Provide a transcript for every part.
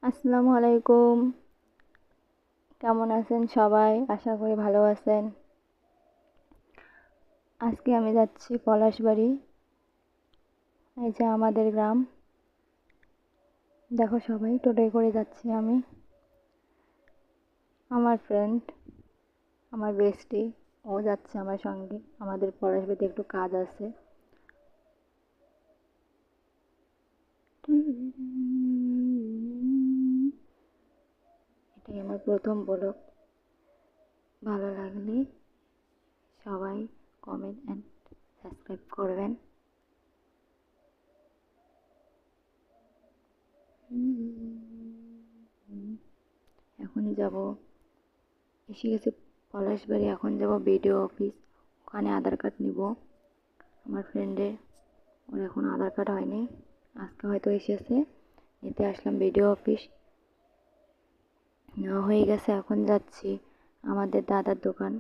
আসসালামু আলাইকুম। কেমন আছেন সবাই? আশা করি ভালো আছেন। আজকে আমি যাচ্ছি পলাশবাড়ি। এই যে আমাদের গ্রাম। দেখো সবাই টোটোয় করে যাচ্ছি আমি। আমার ফ্রেন্ড, আমার বেস্টি, ও যাচ্ছে আমার সঙ্গে। আমাদের পলাশবাড়িতে একটু কাজ আছে। এটাই আমার প্রথম ব্লগ। ভালো লাগলে সবাই কমেন্ট অ্যান্ড সাবস্ক্রাইব করবেন। এখন যাব, এসে গেছে পলাশবাড়ি। এখন যাব বিডিও অফিস, ওখানে আধার কার্ড নিব আমার ফ্রেন্ডের। ওর এখন আধার কার্ড হয়নি, আজকে হয়তো এসেছে। নিতে আসলাম বিডিও অফিস, নেওয়া হয়ে গেছে। এখন যাচ্ছি আমাদের দাদার দোকান,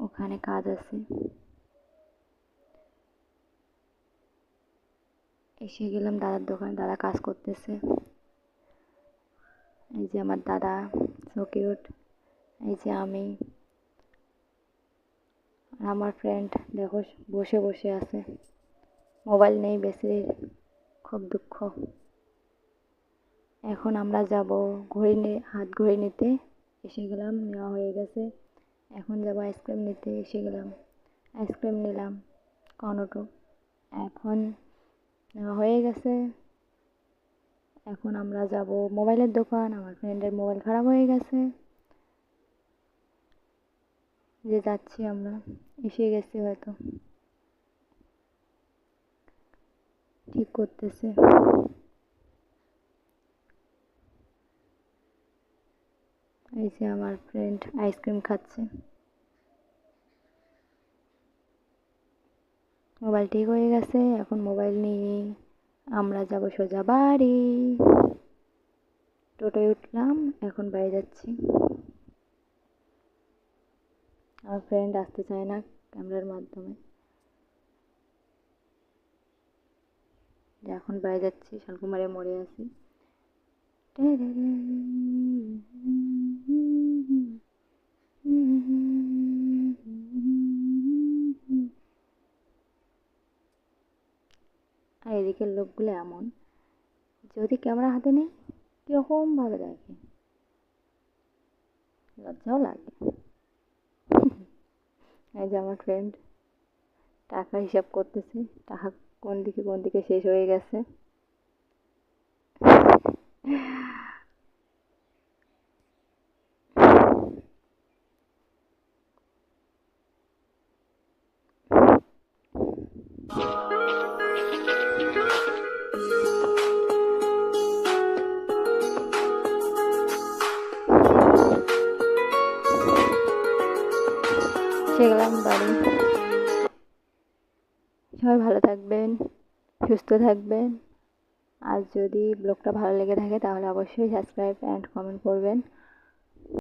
ওখানে কাজ আছে। এসে গেলাম দাদার দোকানে, দাদা কাজ করতেছে। এই যে আমার দাদা, সো কিউট। এই যে আমি আর আমার ফ্রেন্ড, দেখো বসে বসে আছে, মোবাইল নেই বেশির, খুব দুঃখ। এখন আমরা যাব ঘড়ি নিয়ে, হাত ঘড়ি নিতে এসে গেলাম, নেওয়া হয়ে গেছে। এখন যাব আইসক্রিম নিতে, এসে গেলাম, আইসক্রিম নিলাম কর্নেটো। এখন নেওয়া হয়ে গেছে। এখন আমরা যাব মোবাইলের দোকান, আমার ফ্রেন্ডের মোবাইল খারাপ হয়ে গেছে, যে যাচ্ছি আমরা, এসে গেছি হয়তো, ঠিক করতেছে। এই যে আমার ফ্রেন্ড আইসক্রিম খাচ্ছে, মোবাইল ঠিক হয়ে গেছে। এখন মোবাইল নিয়ে আমরা যাব সোজা বাড়ি। টোটোয় উঠলাম, এখন বাড়ি যাচ্ছি। আমার ফ্রেন্ড আসতে চায় না ক্যামেরার মাধ্যমে, যে এখন বাড়ি যাচ্ছি, শালকুমারে মোড়ে আছি। আর এদিকের লোকগুলো এমন, যদি ক্যামেরা হাতে নেই কিরকম ভাবে দেখে, লজ্জাও লাগে। এই যে আমার ফ্রেন্ড টাকা হিসাব করতেছে, টাকা কোন দিকে শেষ হয়ে গেছে। এসে গেলাম বাড়ি। সবাই ভালো থাকবেন, সুস্থ থাকবেন। আর যদি ব্লগটা ভালো লেগে থাকে তাহলে অবশ্যই সাবস্ক্রাইব অ্যান্ড কমেন্ট করবেন।